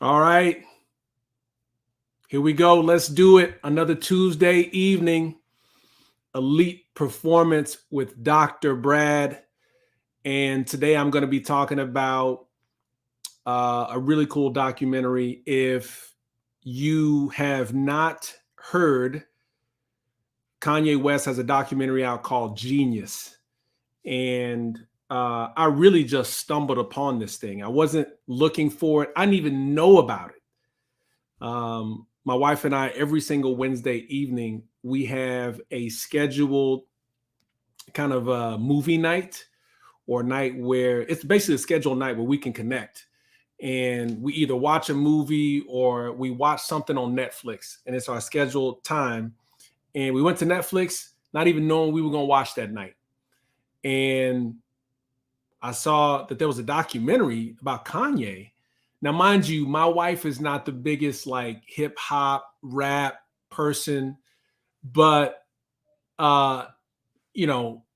All right, here we go. Let's do it. Another Tuesday evening, elite performance with Dr. Brad. And today I'm going to be talking about a really cool documentary. If you have not heard, Kanye West has a documentary out called Jeen-Yuhs. And I really just stumbled upon this thing. I wasn't looking for it. I didn't even know about it. My wife and I, every single Wednesday evening, we have a scheduled kind of a movie night or night where it's basically a scheduled night where we can connect. And we either watch a movie or we watch something on Netflix, and it's our scheduled time. And we went to Netflix, not even knowing we were going to watch that night. And I saw that there was a documentary about Kanye. Now, mind you, my wife is not the biggest like hip hop rap person, but I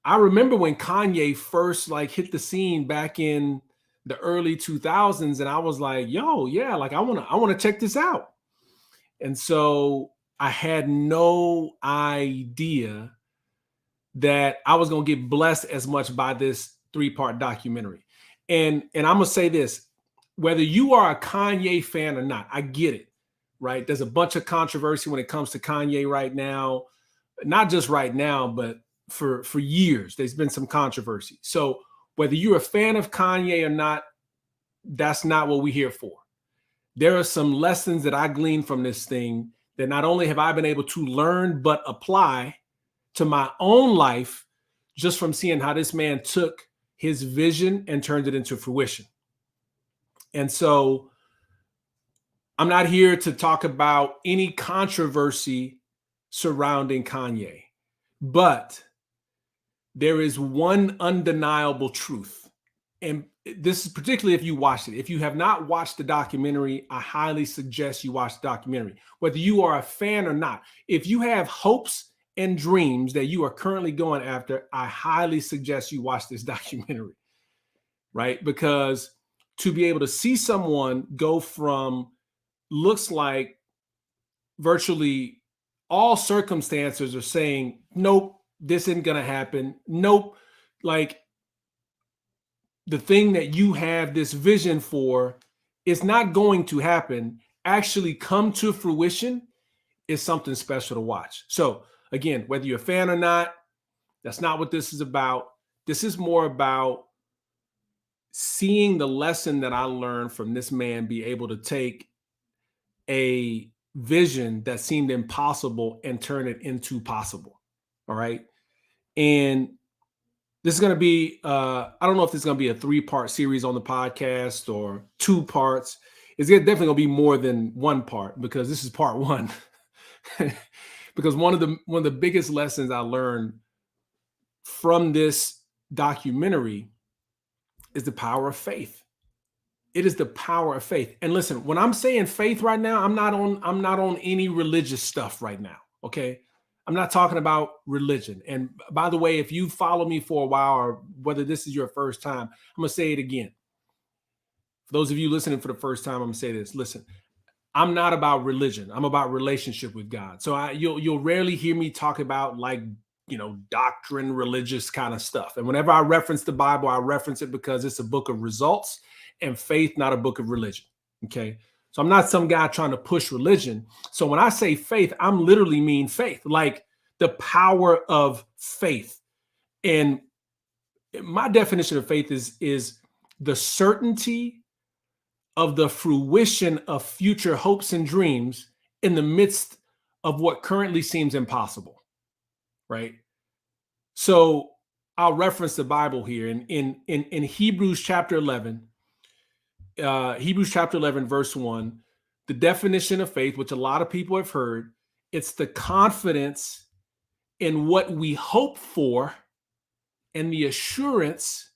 remember when Kanye first like hit the scene back in the early 2000s, and I was like, yo, yeah, like I want to check this out. And so I had no idea that I was going to get blessed as much by this 3-part documentary. And I'm going to say this, whether you are a Kanye fan or not, I get it, right? There's a bunch of controversy when it comes to Kanye right now, not just right now, but for years, there's been some controversy. So whether you're a fan of Kanye or not, that's not what we're here for. There are some lessons that I gleaned from this thing that not only have I been able to learn, but apply to my own life just from seeing how this man took his vision and turned it into fruition. And so I'm not here to talk about any controversy surrounding Kanye, but there is one undeniable truth. And this is particularly if you watched it. If you have not watched the documentary, I highly suggest you watch the documentary, whether you are a fan or not. If you have hopes and dreams that you are currently going after, I highly suggest you watch this documentary, right? Because to be able to see someone go from looks like virtually all circumstances are saying, nope, this isn't going to happen. Nope. Like the thing that you have this vision for is not going to happen, actually come to fruition is something special to watch. So again, whether you're a fan or not, that's not what this is about. This is more about seeing the lesson that I learned from this man be able to take a vision that seemed impossible and turn it into possible. All right. And this is going to be, I don't know if this is going to be a 3-part series on the podcast or 2 parts. It's definitely going to be more than 1 part because this is part 1. Because one of the biggest lessons I learned from this documentary is the power of faith. It is the power of faith. And listen, when I'm saying faith right now, I'm not on any religious stuff right now. Okay. I'm not talking about religion. And by the way, if you follow me for a while or whether this is your first time, I'm going to say it again. For those of you listening for the first time, I'm going to say this. Listen, I'm not about religion. I'm about relationship with God. So you'll rarely hear me talk about like, doctrine, religious kind of stuff. And whenever I reference the Bible, I reference it because it's a book of results and faith, not a book of religion. Okay. So I'm not some guy trying to push religion. So when I say faith, I'm literally mean faith, like the power of faith. And my definition of faith is the certainty of the fruition of future hopes and dreams in the midst of what currently seems impossible. Right. So I'll reference the Bible here in Hebrews chapter 11. Hebrews chapter 11, verse 1, the definition of faith, which a lot of people have heard, it's the confidence in what we hope for and the assurance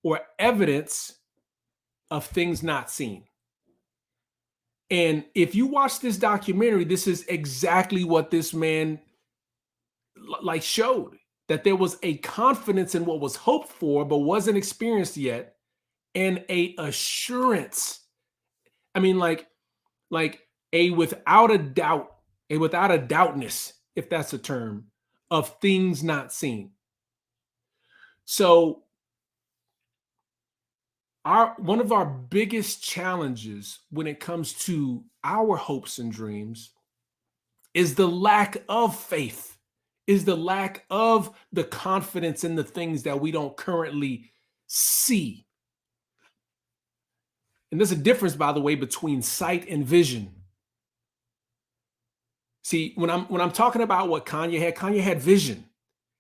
or evidence of things not seen. And if you watch this documentary, this is exactly what this man like showed, that there was a confidence in what was hoped for but wasn't experienced yet, and a assurance. I mean, like like a without a doubtness, if that's a term, of things not seen. So one of our biggest challenges when it comes to our hopes and dreams is the lack of faith, is the lack of the confidence in the things that we don't currently see. And there's a difference, by the way, between sight and vision. See, when I'm talking about what Kanye had vision.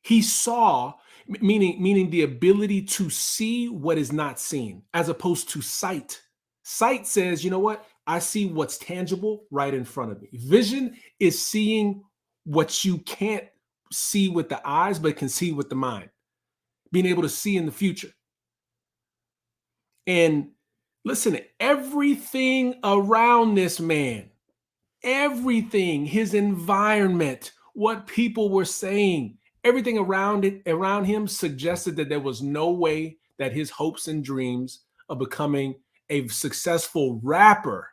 He saw, meaning the ability to see what is not seen, as opposed to sight. Sight says, you know what? I see what's tangible right in front of me. Vision is seeing what you can't see with the eyes, but can see with the mind, being able to see in the future. And listen, everything around this man, everything, his environment, what people were saying, everything around him suggested that there was no way that his hopes and dreams of becoming a successful rapper,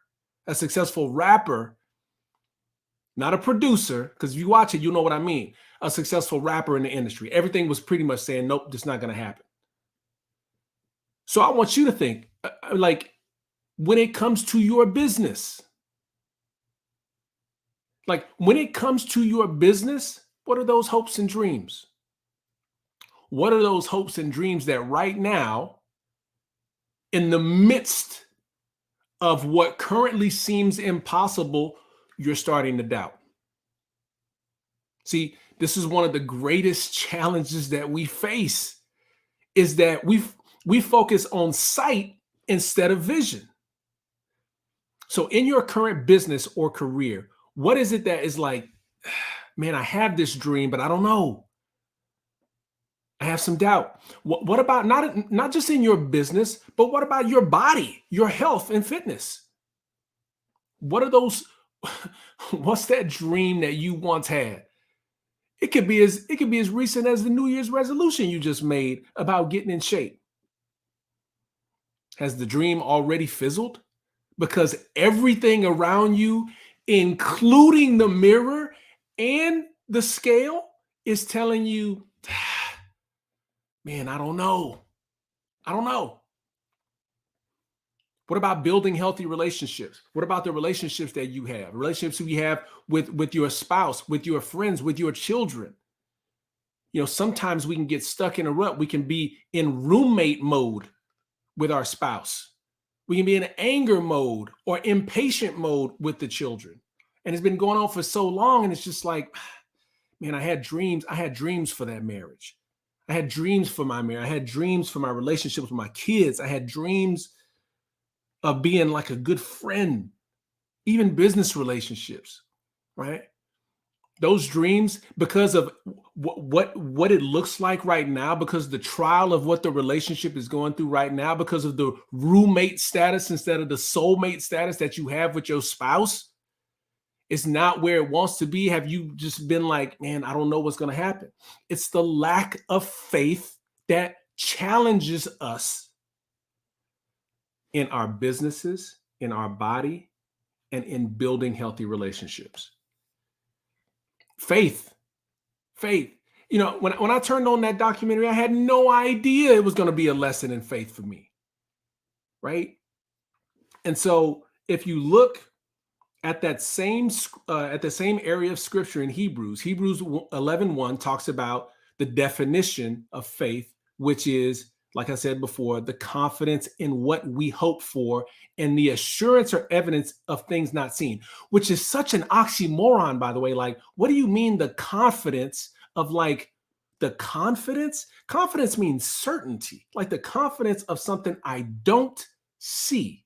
not a producer, because if you watch it, you know what I mean, a successful rapper in the industry. Everything was pretty much saying, nope, this is not going to happen. So I want you to think, like, when it comes to your business, what are those hopes and dreams? What are those hopes and dreams that right now, in the midst of what currently seems impossible, you're starting to doubt? See, this is one of the greatest challenges that we face, is that we focus on sight instead of vision. So in your current business or career, what is it that is like, man, I have this dream, but I don't know. I have some doubt. What about not just in your business, but what about your body, your health and fitness? What are those? What's that dream that you once had? It could be as recent as the New Year's resolution you just made about getting in shape. Has the dream already fizzled? Because everything around you, including the mirror and the scale, is telling you, man, I don't know. What about building healthy relationships? What about the relationships that you have? Relationships we have with your spouse, with your friends, with your children. You know, sometimes we can get stuck in a rut. We can be in roommate mode with our spouse. We can be in anger mode or impatient mode with the children. And it's been going on for so long, and it's just like, man, I had dreams for that marriage. I had dreams for my marriage. I had dreams for my relationships with my kids. I had dreams of being like a good friend, even business relationships, right? Those dreams, because of what it looks like right now, because the trial of what the relationship is going through right now, because of the roommate status instead of the soulmate status that you have with your spouse, it's not where it wants to be. Have you just been like, man, I don't know what's going to happen? It's the lack of faith that challenges us in our businesses, in our body, and in building healthy relationships. Faith. You know, when I turned on that documentary, I had no idea it was going to be a lesson in faith for me, right? And so if you look at that same area of scripture in Hebrews 11:1 talks about the definition of faith, which is, like I said before, the confidence in what we hope for and the assurance or evidence of things not seen, which is such an oxymoron, by the way. Like, what do you mean the confidence of, like, the confidence? Confidence means certainty, like the confidence of something I don't see.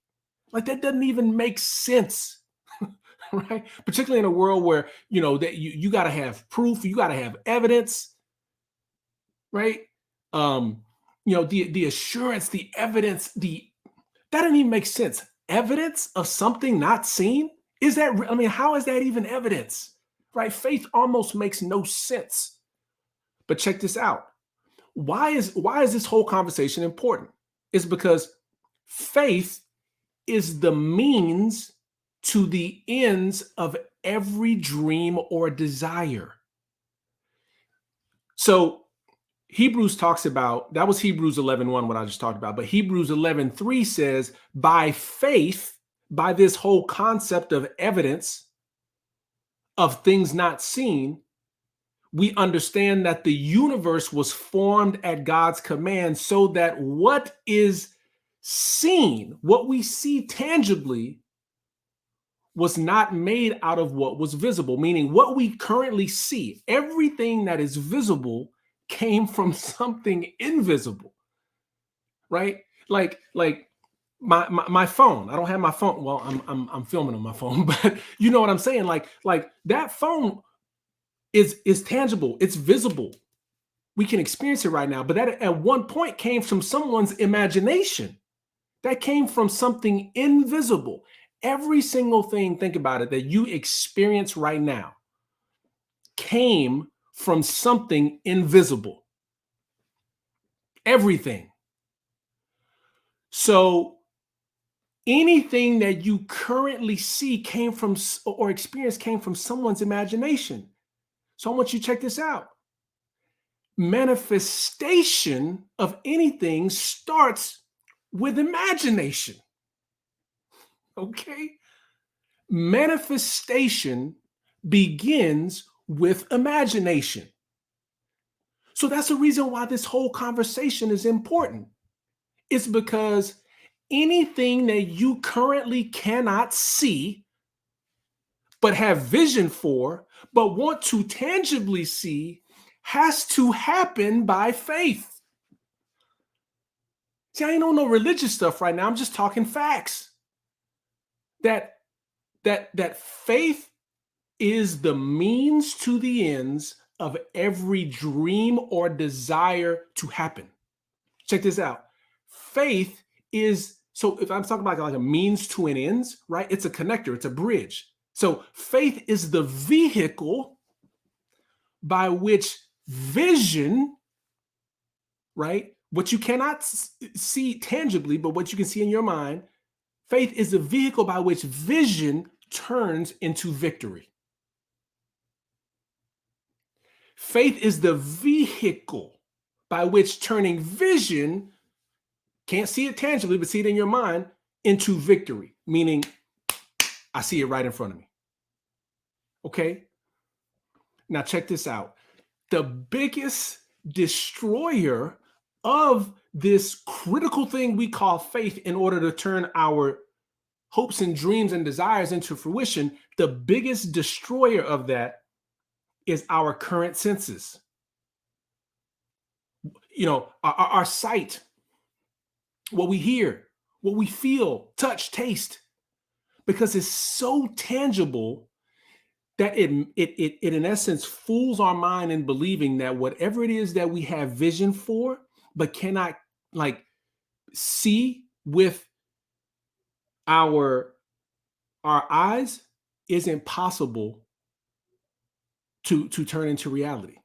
Like, that doesn't even make sense. Right? Particularly in a world where, you know, that you got to have proof, you got to have evidence, right? You know, the assurance, the evidence, that doesn't even make sense. Evidence of something not seen? How is that even evidence? Right? Faith almost makes no sense. But check this out. Why is this whole conversation important? It's because faith is the means to the ends of every dream or desire. So Hebrews talks about, that was Hebrews 11:1, what I just talked about, but Hebrews 11:3 says, by faith, by this whole concept of evidence of things not seen, we understand that the universe was formed at God's command so that what is seen, what we see tangibly, was not made out of what was visible, meaning what we currently see, everything that is visible came from something invisible, right? Like my phone. I don't have my phone. Well, I'm filming on my phone, but you know what I'm saying? Like that phone is tangible, it's visible. We can experience it right now, but that at one point came from someone's imagination. That came from something invisible. Every single thing, think about it, that you experience right now came from something invisible. Everything. So anything that you currently see came from or experience came from someone's imagination. So I want you to check this out. Manifestation of anything starts with imagination. Okay? Manifestation begins with imagination. So that's the reason why this whole conversation is important. It's because anything that you currently cannot see, but have vision for, but want to tangibly see, has to happen by faith. See, I ain't on no religious stuff right now. I'm just talking facts. That faith is the means to the ends of every dream or desire to happen. Check this out. Faith is, so if I'm talking about like a means to an ends, right? It's a connector, it's a bridge. So faith is the vehicle by which vision, right? What you cannot see tangibly, but what you can see in your mind, faith is the vehicle by which vision turns into victory. Faith is the vehicle by which turning vision, can't see it tangibly, but see it in your mind, into victory, meaning I see it right in front of me. Okay? Now check this out. The biggest destroyer of this critical thing we call faith in order to turn our hopes and dreams and desires into fruition, the biggest destroyer of that is our current senses. You know, our sight, what we hear, what we feel, touch, taste, because it's so tangible that it in essence fools our mind in believing that whatever it is that we have vision for but cannot like see with our eyes is impossible to turn into reality.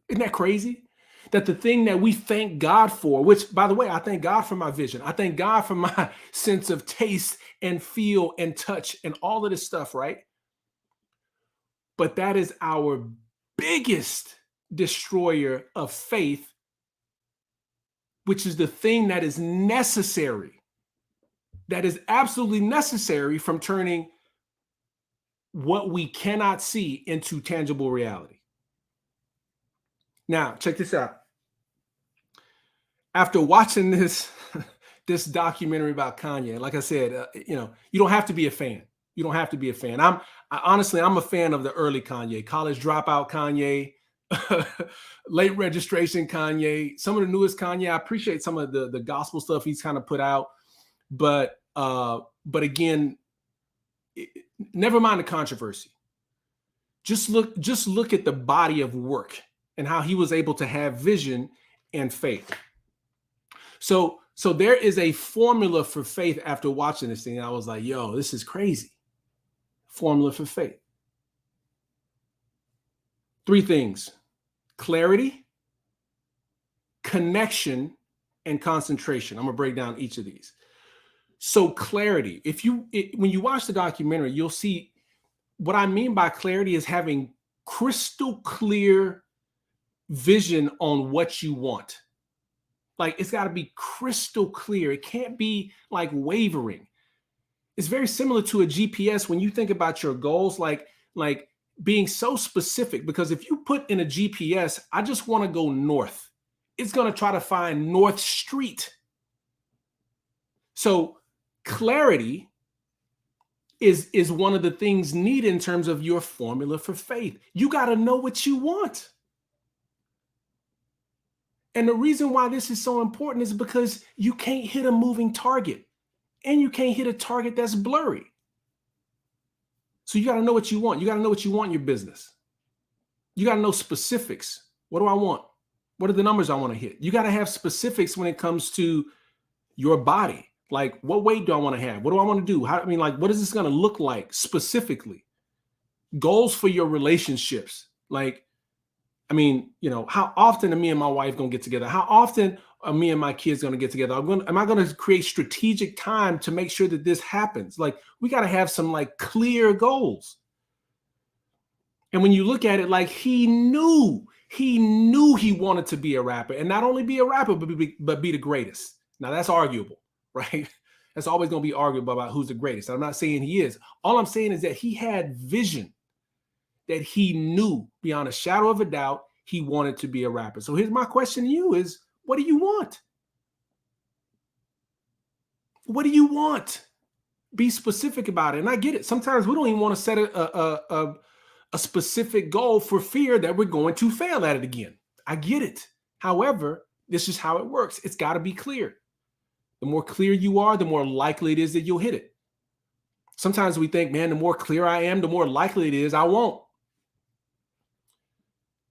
Isn't that crazy? That the thing that we thank God for, which by the way, I thank God for my vision. I thank God for my sense of taste and feel and touch and all of this stuff, right? But that is our biggest destroyer of faith, which is the thing that is necessary, that is absolutely necessary from turning what we cannot see into tangible reality. Now, check this out. After watching this documentary about Kanye, like I said, you don't have to be a fan. You don't have to be a fan. Honestly, I'm a fan of the early Kanye, college dropout Kanye, late registration Kanye, some of the newest Kanye. I appreciate some of the gospel stuff he's kind of put out, but again, never mind the controversy. Just look at the body of work and how he was able to have vision and faith. So there is a formula for faith after watching this thing. I was like, yo, this is crazy. Formula for faith. 3 things: clarity, connection, and concentration. I'm going to break down each of these. So clarity, when you watch the documentary, you'll see what I mean by clarity is having crystal clear vision on what you want. Like it's got to be crystal clear. It can't be like wavering. It's very similar to a GPS when you think about your goals, like being so specific. Because if you put in a GPS, I just want to go north, it's going to try to find North Street. So clarity is one of the things needed in terms of your formula for faith. You got to know what you want. And the reason why this is so important is because you can't hit a moving target and you can't hit a target that's blurry. So you got to know what you want. You got to know what you want in your business. You got to know specifics. What do I want? What are the numbers I want to hit? You got to have specifics when it comes to your body. Like, what weight do I want to have? What do I want to do? What is this going to look like specifically? Goals for your relationships. How often are me and my wife going to get together? How often are me and my kids going to get together? Am I going to create strategic time to make sure that this happens? Like, we got to have some clear goals. And when you look at it, he knew he wanted to be a rapper, and not only be a rapper, but be the greatest. Now that's arguable, right? That's always going to be arguable about who's the greatest. I'm not saying he is. All I'm saying is that he had vision, that he knew beyond a shadow of a doubt he wanted to be a rapper. So here's my question to you is, what do you want? What do you want? Be specific about it. And I get it. Sometimes we don't even want to set a specific goal for fear that we're going to fail at it again. I get it. However, this is how it works. It's got to be clear. The more clear you are, the more likely it is that you'll hit it. Sometimes we think, man, the more clear I am, the more likely it is I won't.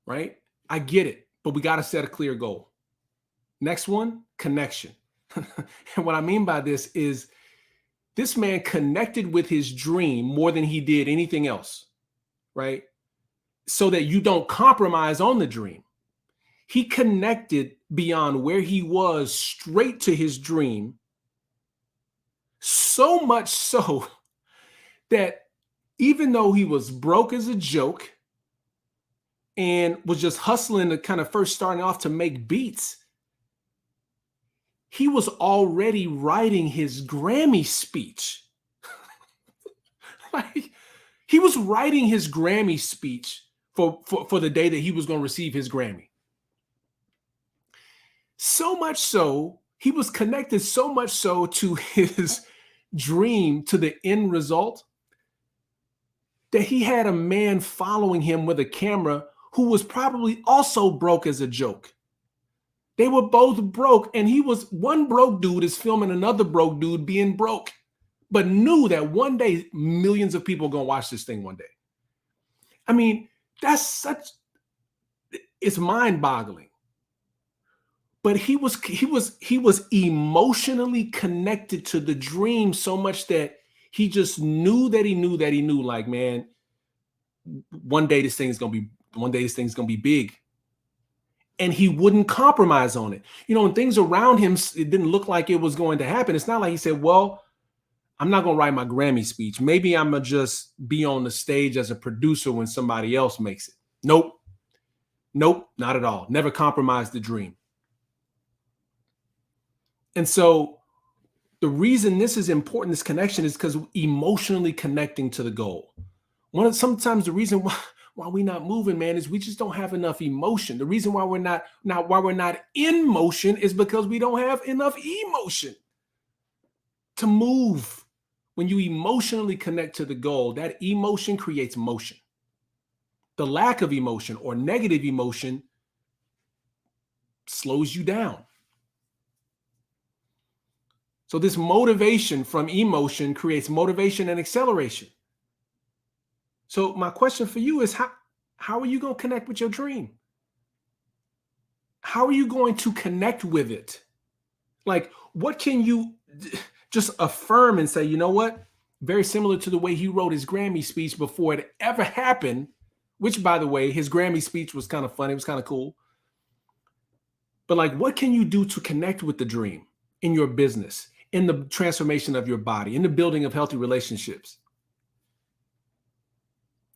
Right? I get it, but we got to set a clear goal. Next one, connection. And what I mean by this is this man connected with his dream more than he did anything else, right? So that you don't compromise on the dream. He connected beyond where he was straight to his dream, so much so that even though he was broke as a joke and was just hustling to kind of first starting off to make beats, he was already writing his Grammy speech. He was writing his Grammy speech for the day that he was going to receive his Grammy. So much so, he was connected so much so to his dream, to the end result, that he had a man following him with a camera who was probably also broke as a joke. They were both broke, and one broke dude is filming another broke dude being broke, but knew that one day millions of people are going to watch this thing one day. I mean, it's mind-boggling. But he was emotionally connected to the dream so much that he just knew that he knew, like, man, one day this thing's gonna be big. And he wouldn't compromise on it. When things around him, it didn't look like it was going to happen. It's not like he said, well, I'm not gonna write my Grammy speech. Maybe I'm gonna just be on the stage as a producer when somebody else makes it. Nope, not at all. Never compromised the dream. And so the reason this is important, this connection, is because emotionally connecting to the goal. Sometimes the reason why we're not moving, man, is we just don't have enough emotion. The reason why we're not in motion is because we don't have enough emotion to move. When you emotionally connect to the goal, that emotion creates motion. The lack of emotion or negative emotion slows you down. So this motivation from emotion creates motivation and acceleration. So my question for you is, how are you going to connect with your dream? How are you going to connect with it? Like, what can you just affirm and say, you know what? Very similar to the way he wrote his Grammy speech before it ever happened, which, by the way, his Grammy speech was kind of funny. It was kind of cool. But what can you do to connect with the dream in your business, in the transformation of your body, in the building of healthy relationships.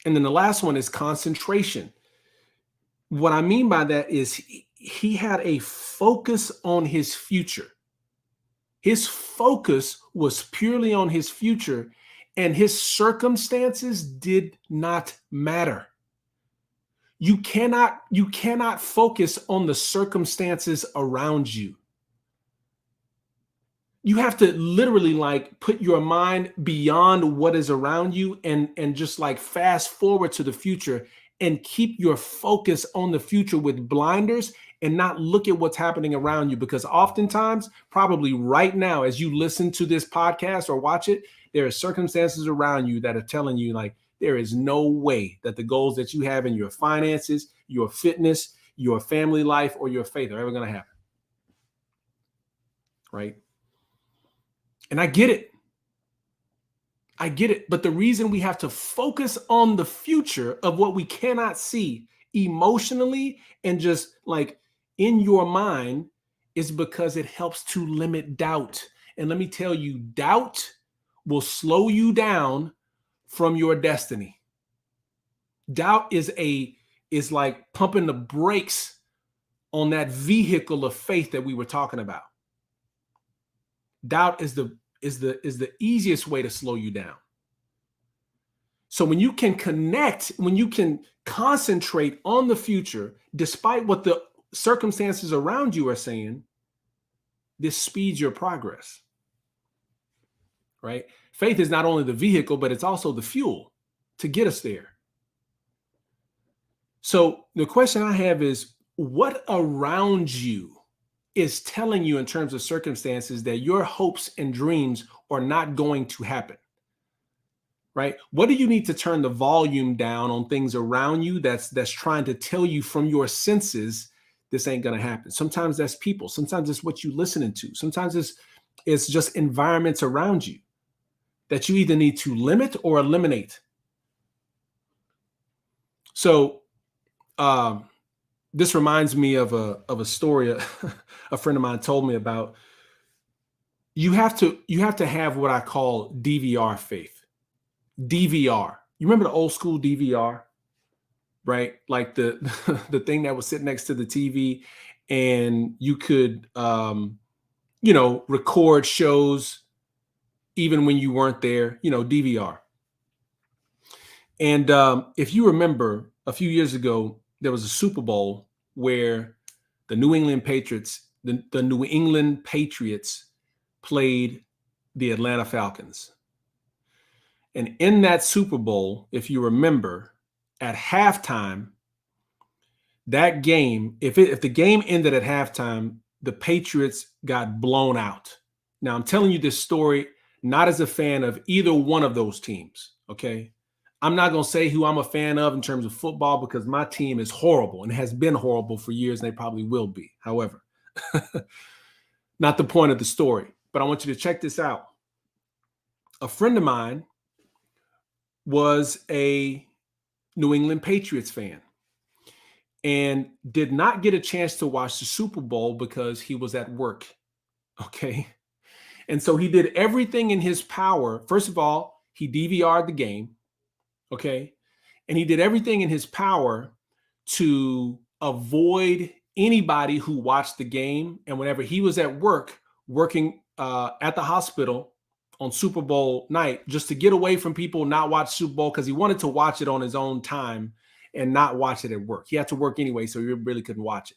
And then the last one is concentration. What I mean by that is he had a focus on his future. His focus was purely on his future, and his circumstances did not matter. You cannot focus on the circumstances around you. You have to literally like put your mind beyond what is around you and just like fast forward to the future and keep your focus on the future with blinders and not look at what's happening around you. Because oftentimes, probably right now, as you listen to this podcast or watch it, there are circumstances around you that are telling you like, there is no way that the goals that you have in your finances, your fitness, your family life, or your faith are ever going to happen. Right? And I get it. I get it. But the reason we have to focus on the future of what we cannot see emotionally and just like in your mind is because it helps to limit doubt. And let me tell you, doubt will slow you down from your destiny. Doubt is like pumping the brakes on that vehicle of faith that we were talking about. Doubt is the easiest way to slow you down. So when you can connect, when you can concentrate on the future, despite what the circumstances around you are saying, this speeds your progress. Right? Faith is not only the vehicle, but it's also the fuel to get us there. So the question I have is, what around you is telling you in terms of circumstances that your hopes and dreams are not going to happen? Right? What do you need to turn the volume down on things around you that's trying to tell you from your senses this ain't going to happen? Sometimes that's people. Sometimes it's what you're listening to. Sometimes it's just environments around you that you either need to limit or eliminate. So this reminds me of a story a friend of mine told me about. You have to have what I call DVR faith. DVR. You remember the old school DVR, right? Like the the thing that was sitting next to the TV, and you could record shows even when you weren't there. DVR. And if you remember, a few years ago, there was a Super Bowl where the New England Patriots played the Atlanta Falcons. And in that Super Bowl, if you remember, at halftime, that game, if the game ended at halftime, the Patriots got blown out. Now, I'm telling you this story not as a fan of either one of those teams, okay? I'm not going to say who I'm a fan of in terms of football because my team is horrible and has been horrible for years, and they probably will be. However, not the point of the story, but I want you to check this out. A friend of mine was a New England Patriots fan and did not get a chance to watch the Super Bowl because he was at work, okay? And so he did everything in his power. First of all, he DVR'd the game, okay? And he did everything in his power to avoid anybody who watched the game. And whenever he was at work, working at the hospital on Super Bowl night, just to get away from people, not watch Super Bowl, because he wanted to watch it on his own time and not watch it at work. He had to work anyway, so he really couldn't watch it.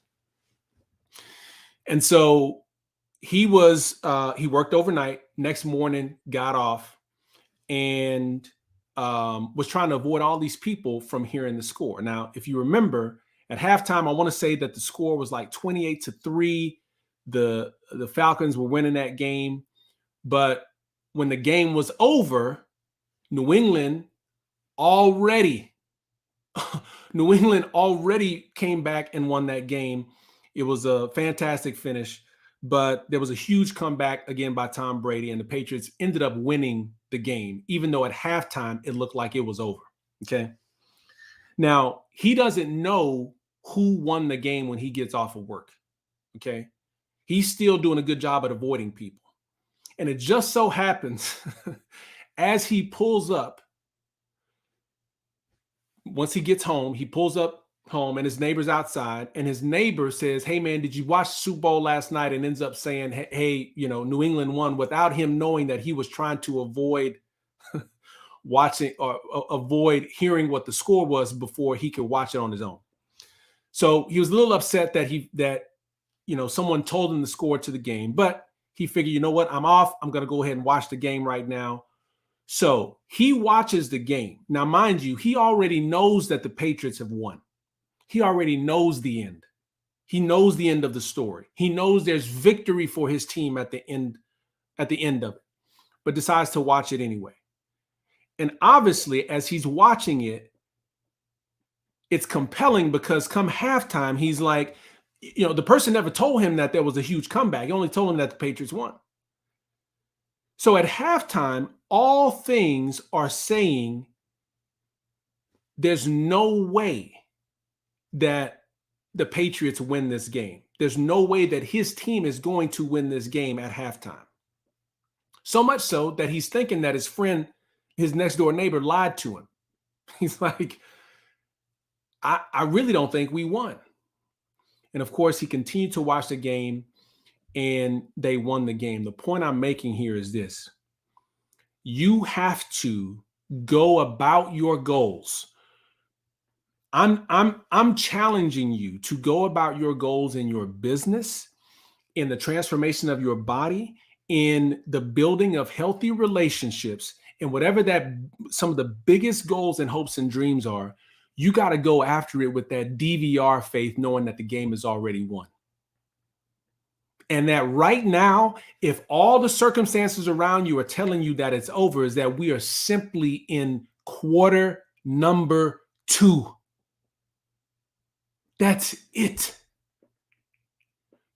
And so he worked overnight, next morning, got off, and was trying to avoid all these people from hearing the score. Now, if you remember, at halftime, I want to say that the score was like 28-3. The Falcons were winning that game. But when the game was over, New England already came back and won that game. It was a fantastic finish, but there was a huge comeback again by Tom Brady, and the Patriots ended up winning the game, even though at halftime it looked like it was over. Okay. Now, he doesn't know who won the game when he gets off of work. Okay. He's still doing a good job at avoiding people. And it just so happens as he pulls up, once he gets home, he pulls up home and his neighbor's outside, and his neighbor says, "Hey man, did you watch the Super Bowl last night?" And ends up saying, "Hey, New England won," without him knowing that he was trying to avoid watching or avoid hearing what the score was before he could watch it on his own. So he was a little upset that someone told him the score to the game, but he figured, you know what, I'm off. I'm going to go ahead and watch the game right now. So he watches the game. Now, mind you, he already knows that the Patriots have won. He already knows the end. He knows the end of the story. He knows there's victory for his team at the end of it, but decides to watch it anyway. And obviously, as he's watching it, it's compelling because come halftime, he's like, the person never told him that there was a huge comeback. He only told him that the Patriots won. So at halftime, all things are saying there's no way that the Patriots win this game. There's no way that his team is going to win this game at halftime. So much so that he's thinking that his friend, his next door neighbor, lied to him. He's like, I really don't think we won. And of course, he continued to watch the game and they won the game. The point I'm making here is this. You have to go about your goals. I'm challenging you to go about your goals in your business, in the transformation of your body, in the building of healthy relationships, and whatever that some of the biggest goals and hopes and dreams are. You got to go after it with that DVR faith, knowing that the game is already won. And that right now, if all the circumstances around you are telling you that it's over, is that we are simply in quarter number 2. That's it.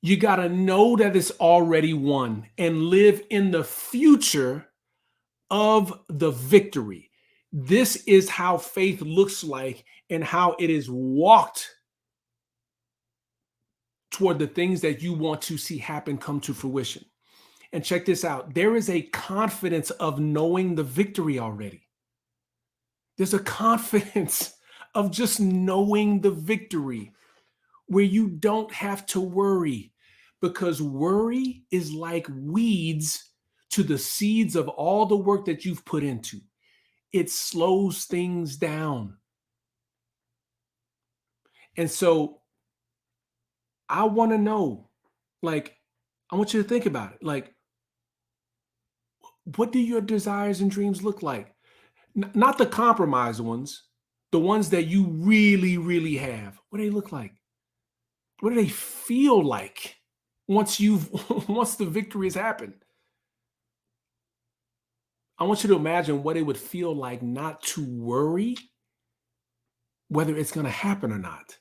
You got to know that it's already won and live in the future of the victory. This is how faith looks like and how it is walked toward the things that you want to see happen come to fruition. And check this out. There is a confidence of knowing the victory already. There's a confidence of just knowing the victory where you don't have to worry, because worry is like weeds to the seeds of all the work that you've put into. It slows things down. And so I want to know, I want you to think about it. What do your desires and dreams look like? Not the compromised ones, the ones that you really, really have. What do they look like? What do they feel like once the victory has happened? I want you to imagine what it would feel like not to worry whether it's going to happen or not.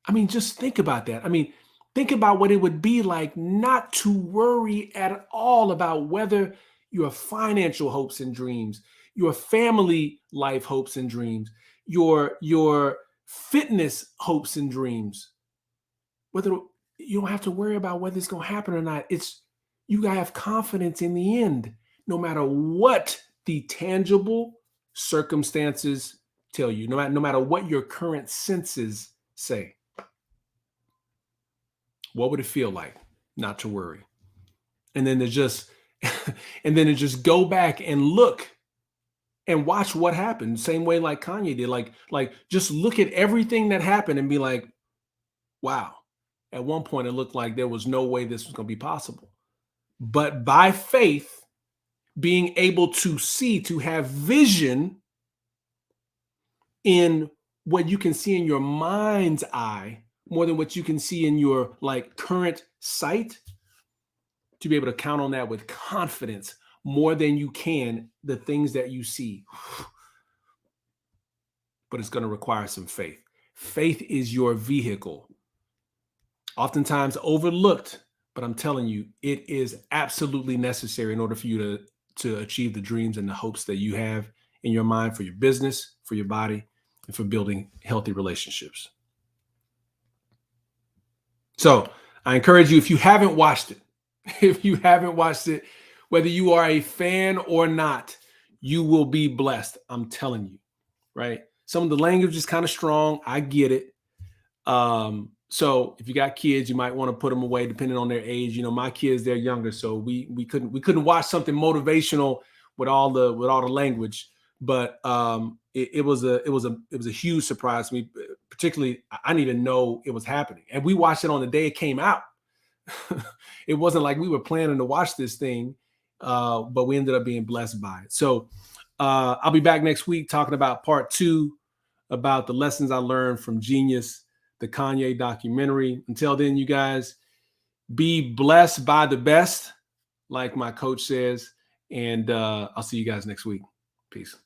I mean, just think about that. I mean, think about what it would be like not to worry at all about whether your financial hopes and dreams, your family life hopes and dreams, your fitness hopes and dreams, whether you don't have to worry about whether it's going to happen or not. You got to have confidence in the end, no matter what the tangible circumstances tell you, no matter what your current senses say. What would it feel like not to worry? And then to just go back and look and watch what happened. Same way like Kanye did. Like just look at everything that happened and be like, wow. At one point it looked like there was no way this was going to be possible. But by faith, being able to see, to have vision in what you can see in your mind's eye, more than what you can see in your current sight, to be able to count on that with confidence more than you can the things that you see. But it's going to require some faith. Faith is your vehicle. Oftentimes overlooked, but I'm telling you, it is absolutely necessary in order for you to achieve the dreams and the hopes that you have in your mind for your business, for your body, and for building healthy relationships. So I encourage you, if you haven't watched it, Whether you are a fan or not, you will be blessed. I'm telling you, right? Some of the language is kind of strong. I get it. So if you got kids, you might want to put them away depending on their age. You know, my kids, they're younger, so we couldn't watch something motivational with all the language. But it was a huge surprise to me. Particularly, I didn't even know it was happening, and we watched it on the day it came out. It wasn't like we were planning to watch this thing, but we ended up being blessed by it. So I'll be back next week talking about part 2 about the lessons I learned from Jeen-Yuhs, the Kanye documentary. Until then, you guys, be blessed by the best, like my coach says, and I'll see you guys next week. Peace.